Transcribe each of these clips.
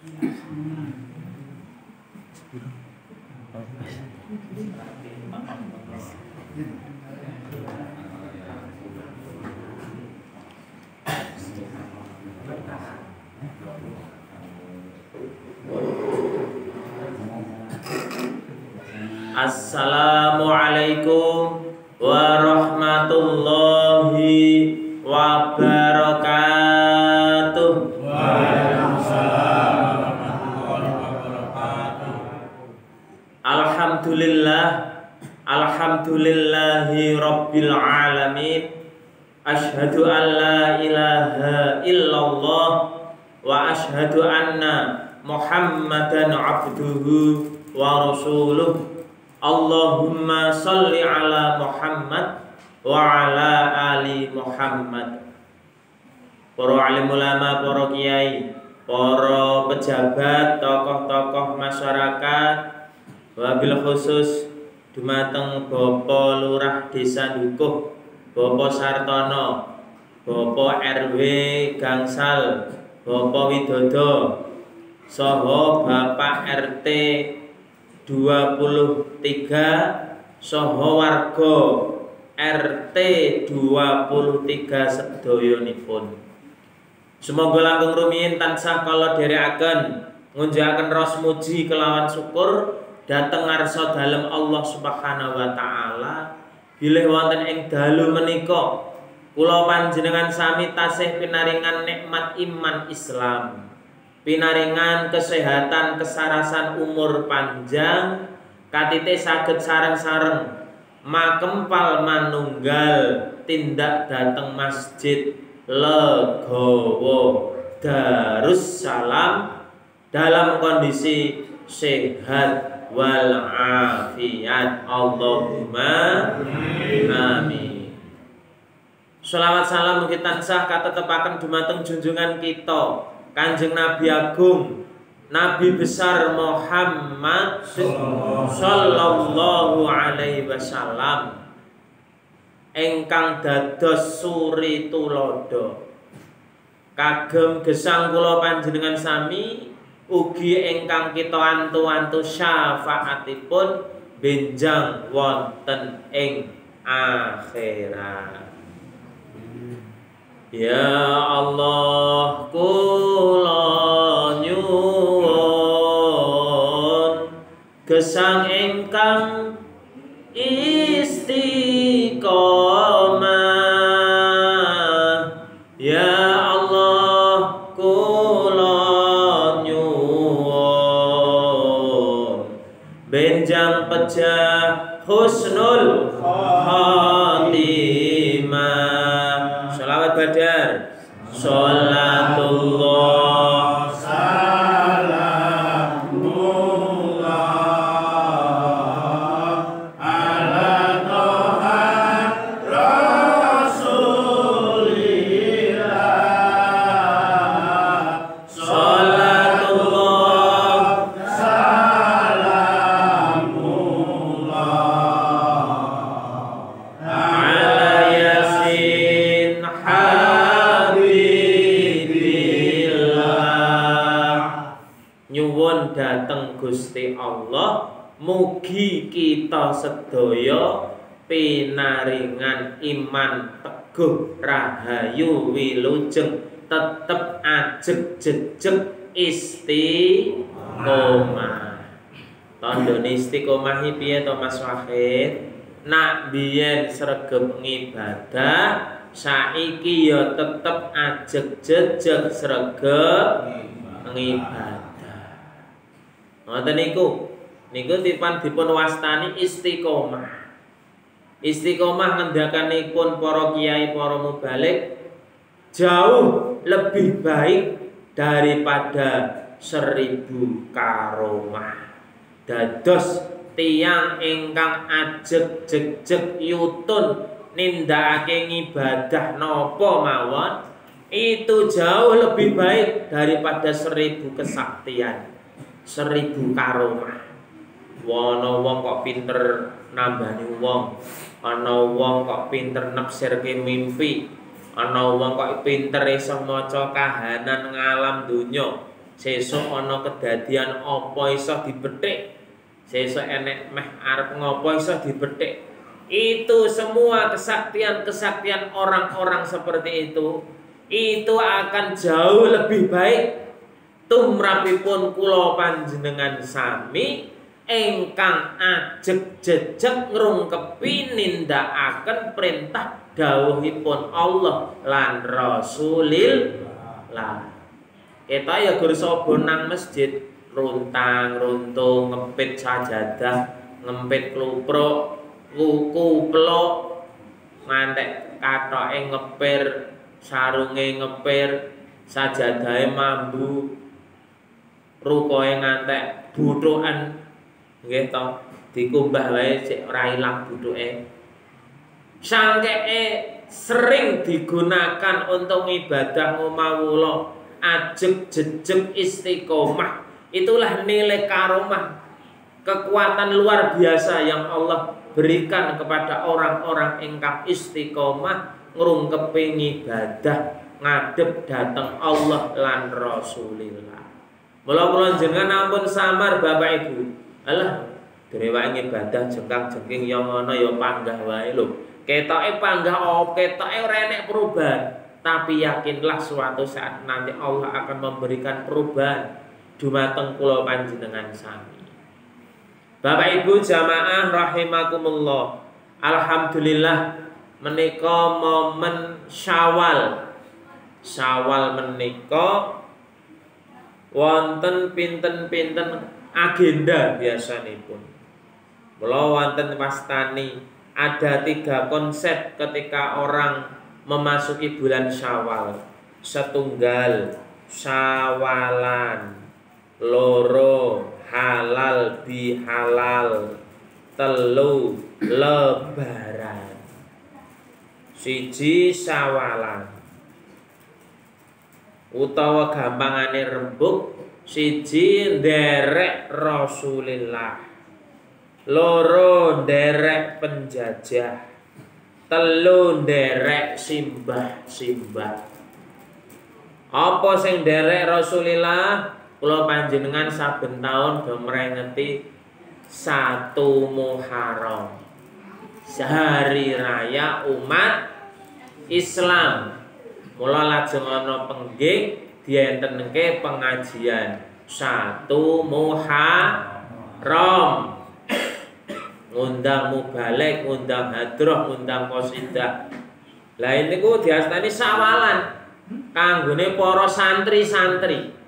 Assalamualaikum warahmatullahi wabarakatuh. Waalaikumsalam warahmatullahi wabarakatuh. Alhamdulillahi rabbil alamin. Asyhadu an la ilaha illallah wa asyhadu anna Muhammadan abduhu wa rasuluh. Allahumma sholli ala Muhammad wa ala ali Muhammad. Para alim ulama, para kiai, para pejabat, tokoh-tokoh masyarakat, wabil khusus dumateng Bapak Lurah Desa Dukuh, Bapak Sartono, Bapak RW Gangsal, Bapak Widodo, saha Bapak RT 23 saha warga RT 23 sedoyonipun. Semoga langkung rumiyin tansah kala dherekaken ngunjukaken ros muji kelawan syukur dhateng ngarsa dalem Allah Subhanahu wa taala. Bilih wonten ing dalu menika kula panjenengan sami tasih pinaringan nikmat iman Islam, pinaringan kesehatan, kesarasan, umur panjang, katite saged sareng-sareng makempal manunggal tindak dateng masjid Legowo Darussalam dalam kondisi sehat walafiat. Allahumma amin. Sholawat salam mugi tansah katetepaken dumateng junjungan kita Kanjeng Nabi Agung, Nabi besar Muhammad sallallahu alaihi wasallam, ingkang dados suri tulodo kagem gesang kula panjenengan sami, ugi ingkang kita antu-antu syafaatipun benjang wonten ing akhirat. Ya Allah, kula nyuwun gesang ingkang istiqomah. Ya Allah, kula nyuwun benjang pejah husnul khatimah. Sholawat badar. Sholatullah Salamullah ala Toha Rasulillah. Sholatullah Salamullah ala Yasin Habibillah. Nyuwun dateng Gusti Allah, mugi kita sedaya pinaringan iman teguh rahayu wilujeng tetep ajeg jejeg istiqomah. Tandane istiqomah iki piye to Mas Wahid? Nak biyen sregep ngibadah, saiki ya tetep ajeg jejeg sregep ngibadah. Ngoten niku tipan dipun wastani istiqomah. Istiqomah ngendakanipun para kiai, para mubalik jauh lebih baik daripada 1000 karomah. Dados tiyang ingkang ajeg jejeg yutun nindakake ngibadah napa mawon, itu jauh lebih baik daripada 1000 kesaktian, 1000 karomah. Ana wong kok pinter nambani wong, ana wong kok pinter nafsirke mimpi, ana wong kok pinter iso maca kahanan ngalam donya, sesuk ana kedadian apa iso dibethik, sesuk enek meh arep ngopo iso dibethik. Itu semua kesaktian-kesaktian orang-orang seperti itu akan jauh lebih baik tumrapipun kula panjenengan sami ingkang ajeg jejeg ngrungkepi nindakaken perintah dawuhipun Allah lan Rasulillah. Kita ya gur sobo nang masjid runtang runtung ngempit sajadah, ngempit klupruk, kupluk, ngantek kathoke ngepir, sarunge ngepir, sajadahe mambu, rukoe ngantek buthukan nggih to, dikumbah wae sik ora ilang buthuke. Sangkeke sering digunakan untuk ibadah ngomawula, ajeg jejeg istiqomah. Itulah nilai karomah, kekuatan luar biasa yang Allah berikan kepada orang-orang ingkang istiqomah ngrungkepi ibadah ngadep dateng Allah lan Rasulillah. Mula-mula jenengan ampun samar Bapak Ibu. Alah, drewake ibadah jengkang-jengking ya ngono ya panggah wae lho. Ketoke panggah ketoke ora enek perubahan, tapi yakinlah suatu saat nanti Allah akan memberikan perubahan dumateng kula panjenengan sami. Bapak Ibu jamaah rahimakumullah. Alhamdulillah menika momen Syawal. Syawal menika wonten pinten-pinten agenda biasanipun. Mula wonten wastani ada 3 konsep ketika orang memasuki bulan Syawal. Setunggal syawalan, loro halal bihalal, telu lebaran. Siji syawalan utawa gampangane rembug, siji nderek Rasulillah, loro nderek penjajah, telu nderek simbah-simbah. Apa sing nderek Rasulillah? Kula panjenengan saben taun do mrengeti 1 Muharram, hari raya umat Islam. Mula lajeng ana pengging dientenke pengajian 1 Muharram, ngundang mubalik, ngundang hadroh, ngundang qasidah. Lah niku diastani sawalan kanggone para santri-santri.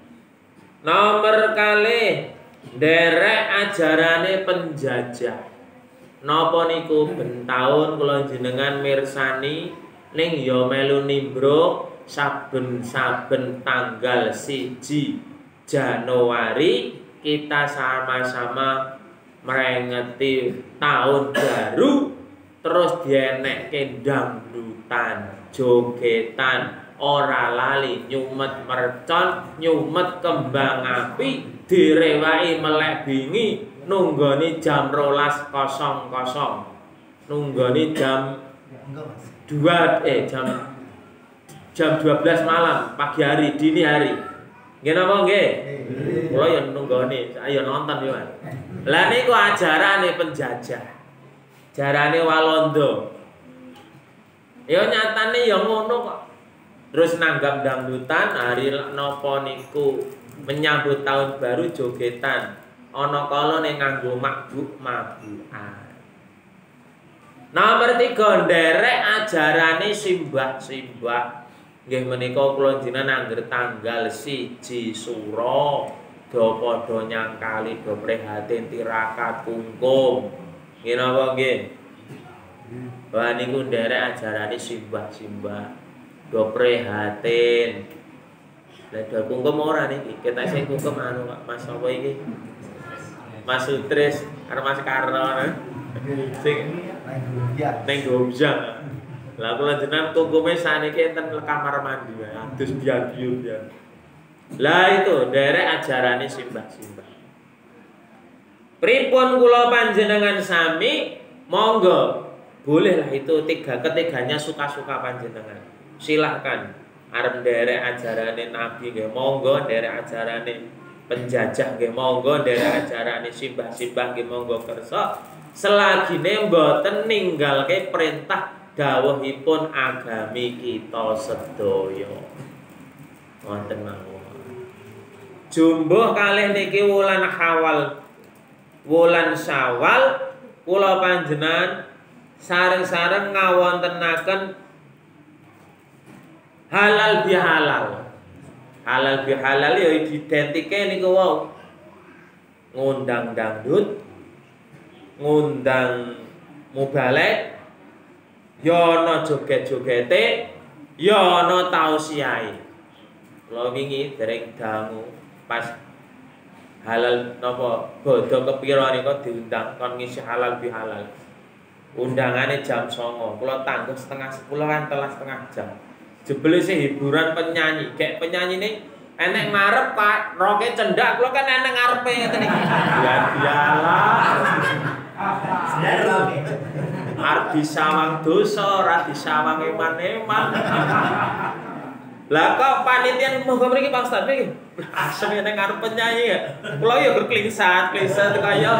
Nomor kalih nderek ajarane penjajah. Napa niku ben taun kula jenengan mirsani ning ya melu nimbrung saben-saben tanggal 1 Januari kita sama-sama merengeti tahun baru, terus dienekke dangdutan, jogetan, ora lali nyumet mercon, nyumet kembang api, direwai melek bingi, nunggoni jam 12.00, nunggoni jam 12 malam, pagi hari, dini hari. Nggih napa nggih? Kula ya nunggoni, ayo nonton yo. Lah niku ajarane penjajah. Jarane Walanda. Ya nyatane ya ngono kok. Terus nanggap dangdutan hari napa niku menyambut tahun baru jogetan. Ana kala ning nganggo mabuk-mabukan. Nomor 3 nderek ajarane simbah-simbah. Nggih menika kula jenengan angger tanggal 1 Suro do padha nyangkali do prihatin tirakat kungkum. Nggih napa nggih? Wah niku nderek ajarane simbah-simbah do prihatin. Lah do kungkum ora niki, ketek sing kungkum anu Pak Mas apa iki? Mas Sutris karo Mas Karno. Sing ning Gomjang. Lah kula jenengan kungkume saniki enten kamar mandi wae, adus biabiun ya. Lah itu derek ajarane simbah-simbah. Pripun kula panjenengan sami monggo bolehlah itu ketiganya suka-suka panjenengan. Silahkan. arep nderek ajarane Nabi nggih monggo, nderek ajarane penjajah nggih monggo, nderek ajarane simbah-simbah nggih monggo kersa. Selagine mboten ninggalke perintah dawuhipun agami kita sedaya. Wonten mawon. Jumbuh kalih niki wulan Hawal, wulan Syawal, kula panjenengan sareng-sareng ngawontenaken halal bihalal. Halal bihalal ya identike niku wau. Ngundang dangdut, ngundang mubalek, ya ana joget-jogete, ya ana tausiahe. Kula wingi dereng dangu pas halal napa bodho kepira nika diundang kon ngisi halal bihalal. Undangane jam 09.00, kula tangguh setengah 10 kan telas setengah jam. Jebule sih hiburan penyanyi, kayak penyanyine enek ngarep Pak, roke cendak, kula kan enek ngarepe ngeten iki. Ya dialah. Arep disawang dosa, ora disawang eman-eman. Lah kok panitia moga mriki Pak Ustaz niki. Asem enek ngarep penyanyi ya. Kula ya berklingsat kaya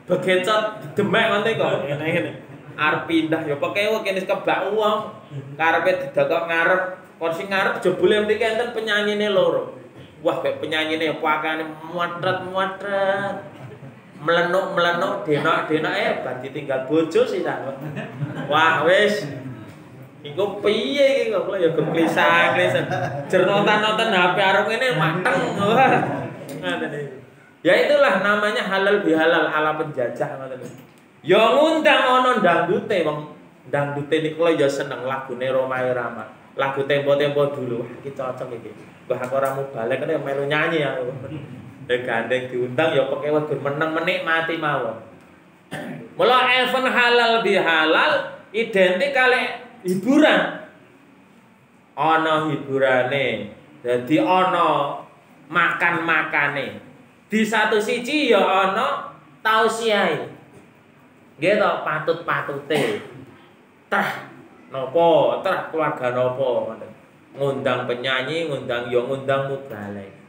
begecot demek ngoten kok. Ngene. Arep pindah ya pokoke kene kebak wong. Karepe didokok ngarep, kon sing ngarep jebule mriki enten penyanyine loro. Wah, kayak penyanyine pakane muatret-muatret. Melenuk-melenuk denok-denok bar ditinggal bojo sih ta. Wah, wis. Iku piye iki kok kula ya geklisak-klisak. Jer nonton-nonton HP arep ngene mateng. Wah. Ngoten iki. Ya itulah namanya halal bihalal ala penjajah ngoten. Ya ngundang ana dangdute wong. Dangdute niku kula ya seneng lagune Roma Irama. Lagu tempo-tempo dulu. Wah, iki cocok iki. Mbah aku ora mubalek kene melu nyanyi aku. Gandeng diundang ya pokoke wedhus meneng menikmati mawon. Mula event halal bihalal identik kali hiburan. Ana hiburane. Dadi ana makan-makane. Di satu siji ya ana tausiahe. Nggih to patut-patute. Trah napa, trah keluarga napa ngoten. Ngundang penyanyi, ngundang mubalek.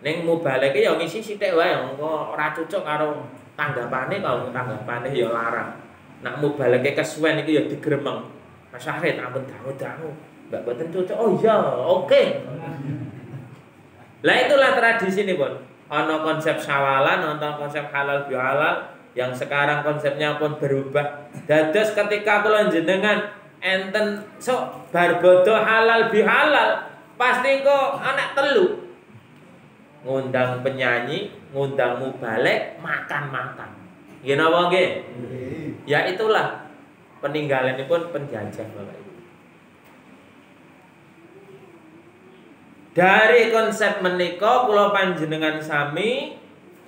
Ning mubaleke ya ngisi sithik wae, engko ora cocok karo tanggapane kok tanggapane ya larang. Nak mubaleke kesuwen iki ya digremeng. Mas Syahrid ampun dangu-dangu. Mbak boten cocok. Oh iya, oke. Lah itulah tradisi nih, Pun. Ana konsep syawalan, ana konsep halal bihalal yang sekarang konsepnya pun berubah. Dados ketika kula jenengan enten sok bar bodho halal bihalal, pasti kok anak telu. Ngundang penyanyi, ngundang mubalek, makan-makan. Nggih napa nggih? Ya itulah peninggalanipun penjajah Bapak Ibu. Dari konsep menika kula panjenengan sami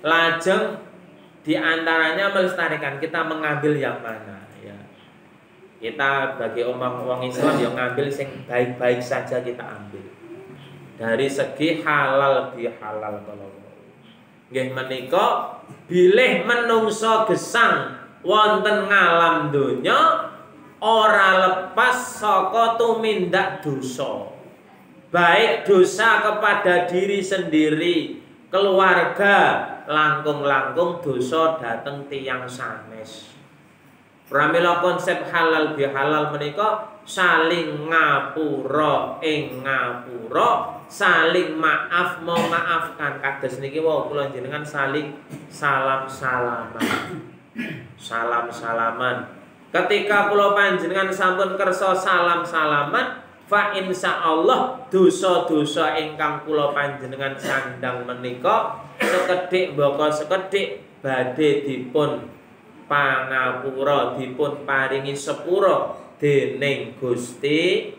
lajeng diantaranya melestarikan, kita mengambil yang mana ya. Kita bagi umat wong Islam yang ngambil sing baik-baik saja kita ambil. Dari segi halal bihalal kalau nggih menika bilih menungso gesang wonten ngalam donya ora lepas saka tumindak dosa. Baik dosa kepada diri sendiri, keluarga, langkung-langkung dosa dateng tiyang sanes. Pramila konsep halal bihalal menika saling ngapura ing ngapura, saling maaf memaafkan. Kados niki wau kula jenengan saling salam-salaman. Salam-salaman. Ketika kula panjenengan sampun kersa salam-salaman, fa insyaallah dosa-dosa ingkang kula panjenengan sandang menika sekedhik mbaka sekedhik badhe dipun pangapura, dipun paringi sepura dening Gusti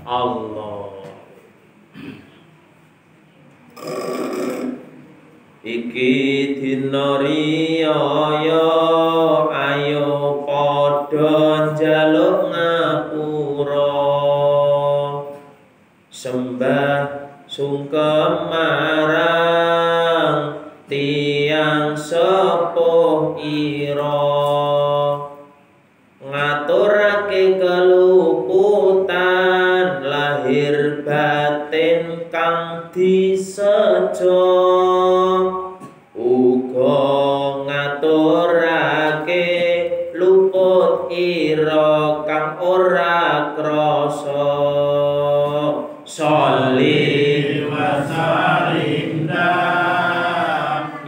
Allah. Iki dina riyaya ayo padha njaluk ngapura, sembah sungkem marang tiyang sepuh ira, ngaturake keluputan lahir reja uga ngaturake luput ira kang ora krasa sholli wa sallim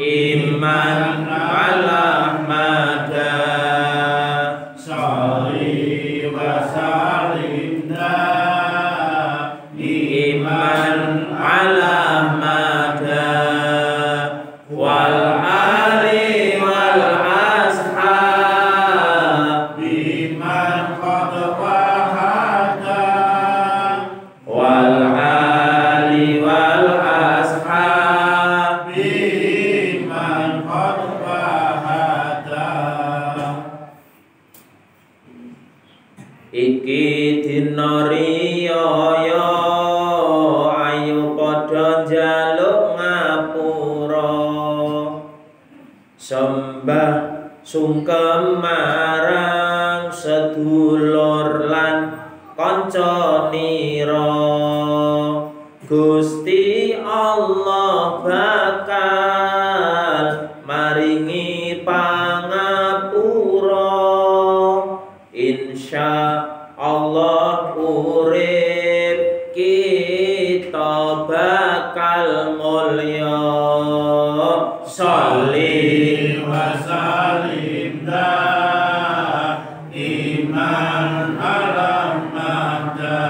iman ala mada sholli wa sallim iman ala mada wal ali wal ashab biman qad wahada wal ali wal ashab biman qad wahada iki dina riyaya ayo padha njaluk ngapura sembah sungkem marang sedulur lan kanca nira Gusti Allah bakal maringi pangapura insya Allah urip kita bakal mulya sholli wa sallim iman ala mada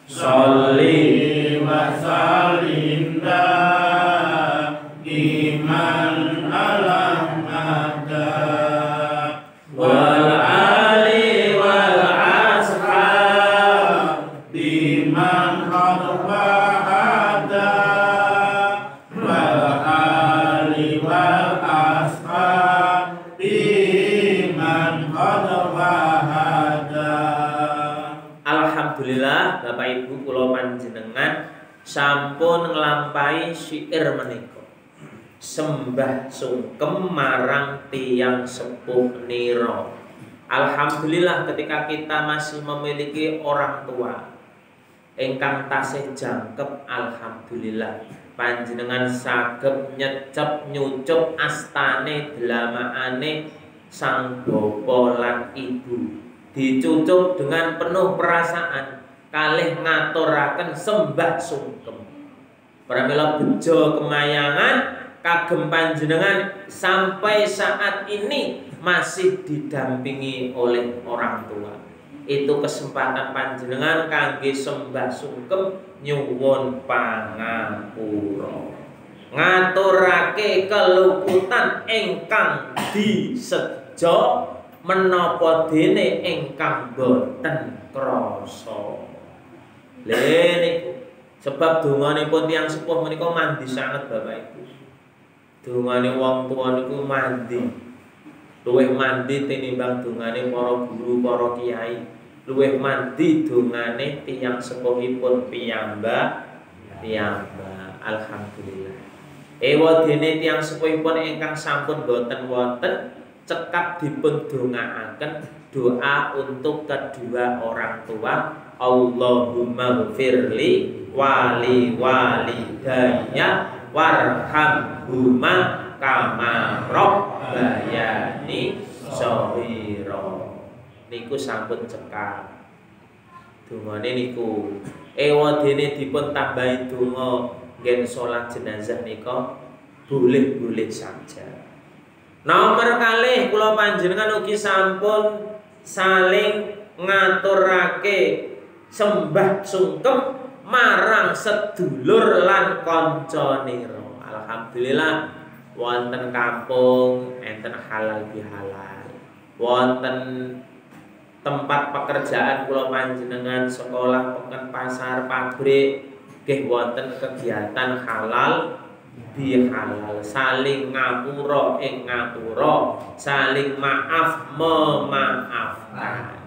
sholli wa sallim iman ala mada wal ali wal ashab biman qad wahada wal ali wal ashab biman qad wahada. Alhamdulillah Bapak Ibu kula panjenengan sampun nglampahi syair menika sembah sungkem marang tiyang sepuh nira. Alhamdulillah ketika kita masih memiliki orang tua ingkang tasih jangkep, alhamdulillah panjenengan saged nyecep nyucup astane delamaane sang bapa lan ibu, dicucup dengan penuh perasaan kalih ngaturaken sembah sungkem. Pramila bejo kemayangan kagem panjenengan sampai saat ini masih didampingi oleh orang tua. Itu kesempatan panjenengan kangge sembah sungkem nyuwun pangapura, ngaturake keluputan ingkang disejo menapa dene ingkang boten krasa. Lha niku sebab donganipun tiyang sepuh menika mandi sanget Bapak Ibu. Dongane wong tuwa niku mandi. Luwih mandi tinimbang dongane para guru, para kiai. Luwih mandi dongane tiyang sepuhipun piyambak. Alhamdulillah. Ewadene tiyang sepuhipun ingkang sampun boten wonten cekap dipun dongaaken doa untuk kedua orang tua. Allahumma ghfirli wali walidayya warhamhuma kama rabbayani shaghira. Niku sampun cekap dongane niku. Ewadene dipun tambahi donga nggen salat jenazah nika boleh-boleh saja. Nomor kalih kula panjenengan ugi sampun saling ngaturake sembah sungkem marang sedulur lan kanca nira. Alhamdulillah wonten kampung enten halal bihalal, wonten tempat pekerjaan kula panjenengan sekolah peken pasar pabrik nggih wonten kegiatan halal bihalal, saling ngapura ing ngapura, saling maaf memaafkan.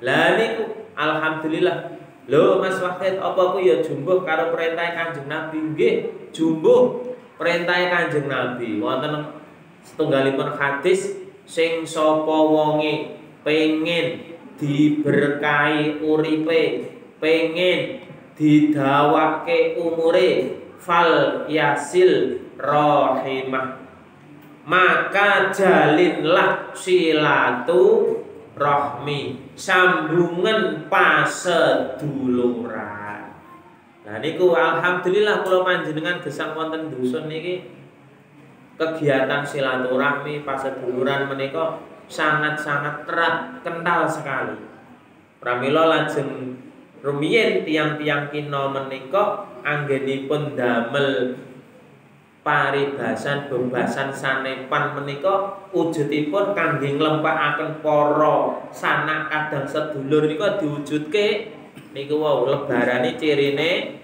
Lah niku alhamdulillah. Lho Mas Wahid, apa ku ya jumbuh karo perintah Kanjeng Nabi? Nggih, jumbuh perintah Kanjeng Nabi. Wonten setunggalipun hadis sing sapa wonge pengen diberkahi uripe, pengen didawake umure, fal yasil rahimah, maka jalinlah silatu rahmi, sambungan paseduluran. Nah niku alhamdulillah kula panjenengan gesang wonten dusun niki kegiatan silaturahmi paseduluran menika sangat-sangat erat kental sekali. Pramila lajeng rumiyin tiang-tiang kina menika anggenipun damel paribasan bebasan sanepan menika wujudipun kangge nglempakaken para sanak kadang sedulur nika diwujudke niku wau lebarane cirine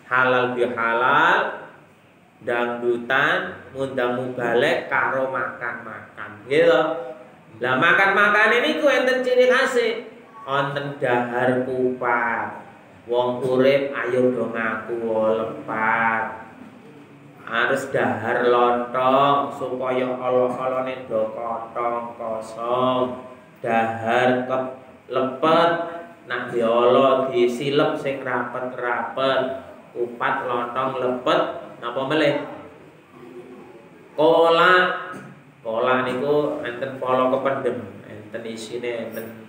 halal bihalal, dangdutan, ngundang mubalek karo makan-makan gitu. Lah makan-makan ini ku enten ciri khasnya wonten dahar kupat, wong urip ayo do ngaku lepat, harus dahar lontong supaya olo-olone do kotong kosong, dahar lepet nak diolo disilep sing rapet-rapet, kupat lontong lepet napa melih kola niku enten polo kependem, enten isine enten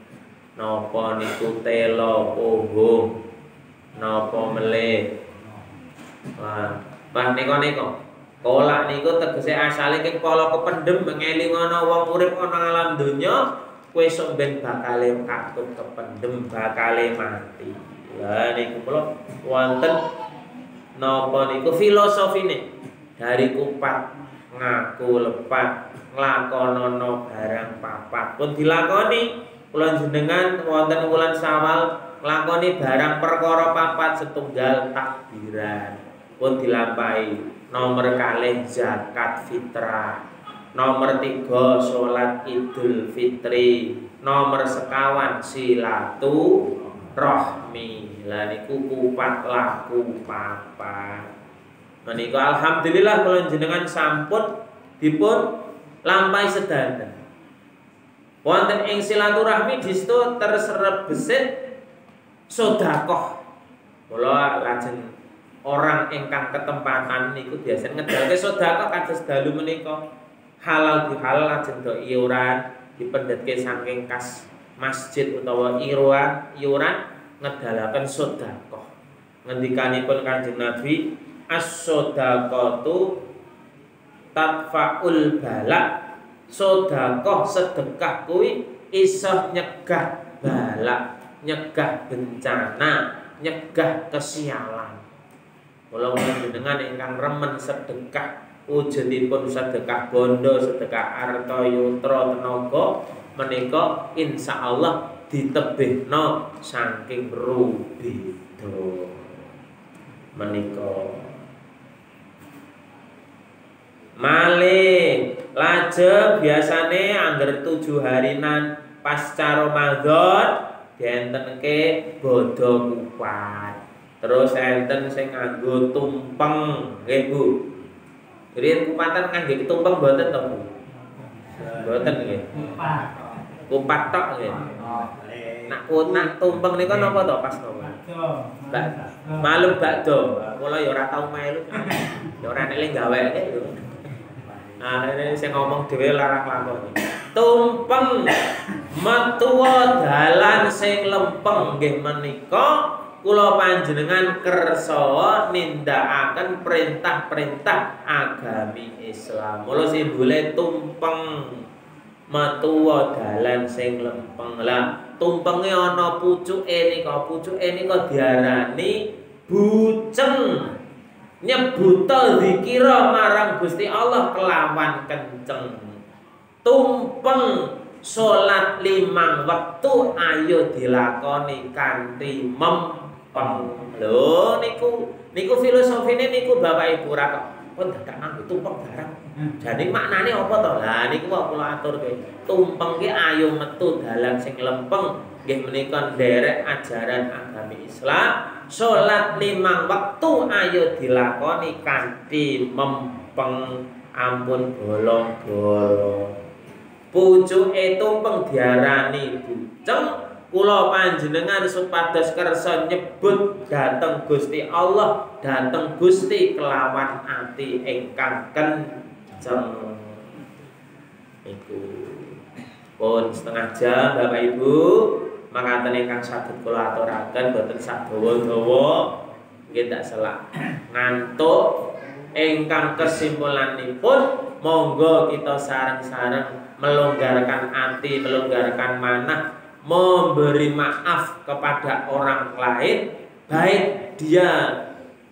napa niku telo pohong napa melih. Wah niku kola niku tegese asale king polo kependem ngeling ana wong urip ana alam donya kowe sok ben bakale katut kependem bakale mati. Lah niku kula wonten napa niku filosofine dari kupat ngaku lepat nglakonono barang papat pun dilakoni kula jenengan wonten wulan Syawal nglakoni barang perkara papat setunggal takbiran pun dilampahi. Nomor kalih zakat fitrah, nomor 3 salat Idul Fitri, nomor sekawan silatu rahmi. Lah niku kupat laku papat. Menika alhamdulillah kula jenengan sampun dipun lampahi sedanten. Wonten ing silaturahmi disitu terserep besit sedekah. Kula lajeng orang ingkang ketempatan niku biasa ngedalke sedekah kados dalu menika halal bihalal lajeng do iuran dipendhetke saking kas masjid utawa iuran ngedalaken sedekah. Ngendikanipun Kanjeng Nabi, as-shadaqatu tadfa'ul bala. Sedekah sedekah kuwi iso nyegah bala, nyegah bencana, nyegah kesialan. Kula panjenengan ingkang remen sedekah wujudipun sedekah bondo, sedekah arta yutra tenaga menika insyaallah ditebihna saking rubida menika. Malih lajeng biasane angger 7 harinan pasca Ramadan dientenke bodho kupat. Terus enten sing nganggo tumpeng, nggih Bu. Riyen kupatan kangge tumpeng mboten to Bu? Mboten nggih. Kupat tok nggih. Nak tumpeng nika napa to pas napa? Malem bakdo. Kula ya ora tau melu. Ya ora nek gaweke lho. Nah, ini sing ngomong dhewe larang lakoni. Tumpeng metuwa dalan sing lempeng nggih menika kula panjenengan kersa nindakaken perintah-perintah agami Islam. Mula simbole tumpeng metuwa dalan sing lempeng. Lah tumpenge ana pucuke nika diarani buceng. Nyebuta zikira marang Gusti Allah kelawan kenceng. Tumpeng salat 5 wektu ayo dilakoni kanthi mempeng. Lho niku filosofine niku Bapak Ibu ra kok pun dadak nganggo tumpeng barang. Jane maknane apa to? Lah niku kok kula aturke. Tumpeng ki ayo metu dalan sing lempeng nggih menika nderek ajaran agami Islam. Salat 5 wektu ayo dilakoni kanthi mempeng, ampun bolong-bolong. Pucuke tumpeng diarani buceng, kula panjenengan supados kersa nyebut dhateng Gusti Allah, dhateng Gusti kelawan ati ingkang kenceng. Iku pun setengah jam Bapak Ibu, makaten ingkang saged kula aturaken boten sadawa-dawa nggih tak selak ngantuk. Ingkang kesimpulanipun monggo kita sareng-sareng melonggarkan hati, melonggarkan manah, memberi maaf kepada orang lain, baik dia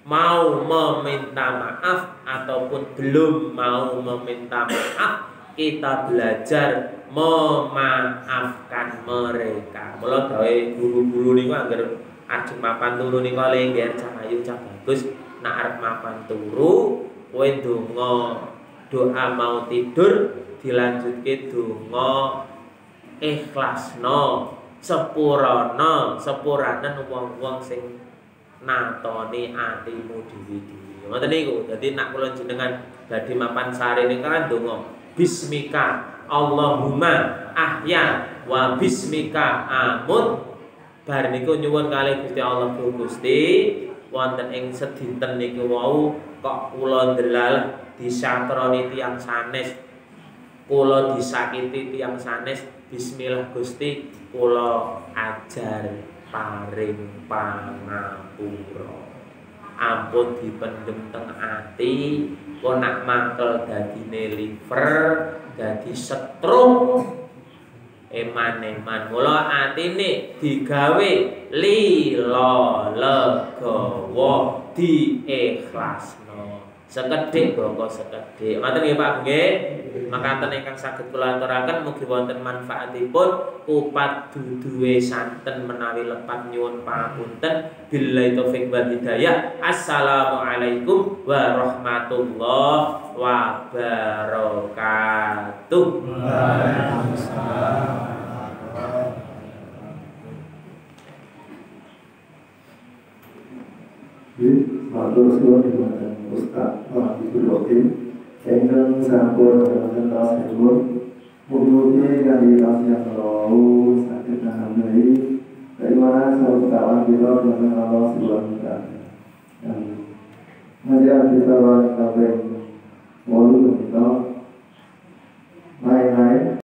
mau meminta maaf ataupun belum mau meminta maaf. Kita belajar memaafkan mereka. Mula gawe guru-guru niku angger ajeng mapan turu niku lengger cahayu cah bagus, nek arep mapan turu kowe ndonga doa mau tidur dilanjutke donga ikhlasno sepuranen wong-wong sing natoni atimu dhewe-dhewe. Ngoten niku. Dadi nek kula jenengan badhe mapan sarene kan donga bismika Allahumma ahya wa bismika amut. Bar niku nyuwun kalih Gusti Allah, Gusti wonten ing sedinten niku wau kok kula ndelalah disatroni tiyang sanes, kula disakiti tiyang sanes, bismillah Gusti kula ajar paring pangapura. Ampun dipendhem teng ati, kok nak mangkel dadine liver, dadi stroke, eman-eman. Mula atine digawe lila legawa diikhlasno. Sekedhik boko sekedhik. Matur nggih Pak nggih. Makaten ingkang saged kula aturaken mugi wonten manfaatipun. Upat duduhe santen menawi lepat nyuwun pangapunten. Billahi taufik wal hidayah. Assalamualaikum warahmatullahi wabarakatuh. Waalaikumsalam. Matur suwun dhumateng Ustaz Wahidul Hakim ingkang sampun wonten tos emun mugi kanthi rasih kula saged nambahi keimanan sarta kawan kita dhateng Allah Subhanahu wa taala. Dan menjadi kita wajib kabeh wolu kita lain-lain